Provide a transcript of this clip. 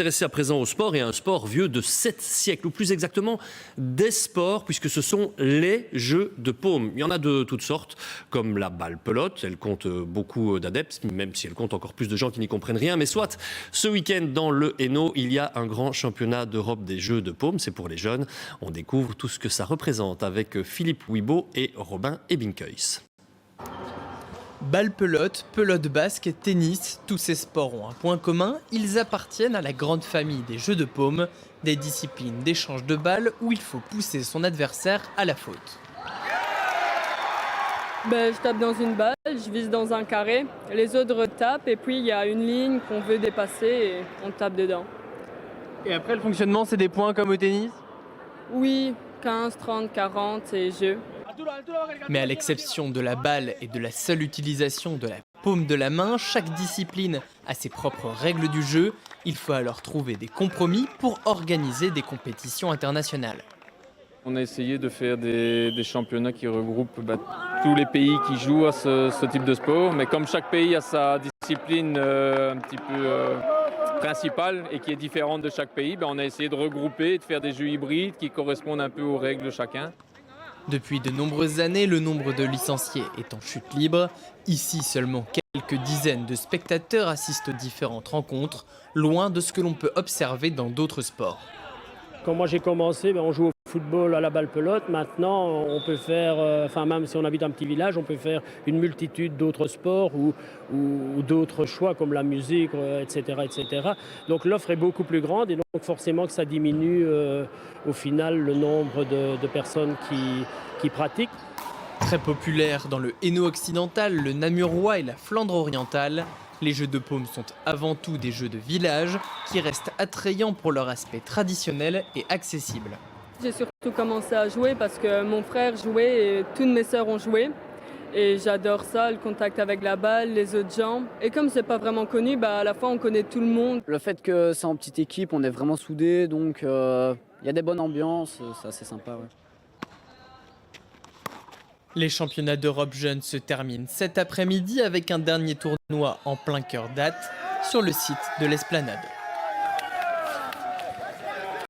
Intéressé à présent au sport, et un sport vieux de 7 siècles, ou plus exactement des sports, puisque ce sont les jeux de paume. Il y en a de toutes sortes, comme la balle pelote, elle compte beaucoup d'adeptes, même si elle compte encore plus de gens qui n'y comprennent rien. Mais soit, ce week-end dans le Hainaut, il y a un grand championnat d'Europe des jeux de paume, c'est pour les jeunes. On découvre tout ce que ça représente avec Philippe Wibo et Robin Ebinkeus. Balle pelote, pelote basque, tennis, tous ces sports ont un point commun, ils appartiennent à la grande famille des jeux de paume, des disciplines d'échange de balles où il faut pousser son adversaire à la faute. Je tape dans une balle, je vise dans un carré, les autres tapent et puis il y a une ligne qu'on veut dépasser et on tape dedans. Et après le fonctionnement c'est des points comme au tennis ? Oui, 15, 30, 40 c'est jeu. Mais à l'exception de la balle et de la seule utilisation de la paume de la main, chaque discipline a ses propres règles du jeu. Il faut alors trouver des compromis pour organiser des compétitions internationales. On a essayé de faire des championnats qui regroupent tous les pays qui jouent à ce type de sport. Mais comme chaque pays a sa discipline un petit peu principale et qui est différente de chaque pays, on a essayé de regrouper et de faire des jeux hybrides qui correspondent un peu aux règles de chacun. Depuis de nombreuses années, le nombre de licenciés est en chute libre. Ici, seulement quelques dizaines de spectateurs assistent aux différentes rencontres, loin de ce que l'on peut observer dans d'autres sports. Quand moi j'ai commencé, on jouait au football à la balle pelote. Maintenant, on peut faire, même si on habite un petit village, on peut faire une multitude d'autres sports ou d'autres choix comme la musique, etc., etc. Donc l'offre est beaucoup plus grande et donc forcément que ça diminue au final le nombre de personnes qui pratiquent. Très populaire dans le Hainaut occidental, le Namurois et la Flandre orientale, les jeux de paume sont avant tout des jeux de village qui restent attrayants pour leur aspect traditionnel et accessible. J'ai surtout commencé à jouer parce que mon frère jouait et toutes mes sœurs ont joué. Et j'adore ça, le contact avec la balle, les autres gens. Et comme c'est pas vraiment connu, à la fois on connaît tout le monde. Le fait que c'est en petite équipe, on est vraiment soudés, donc il y a des bonnes ambiances, c'est assez sympa. Ouais. Les championnats d'Europe jeunes se terminent cet après-midi avec un dernier tournoi en plein cœur date sur le site de l'Esplanade.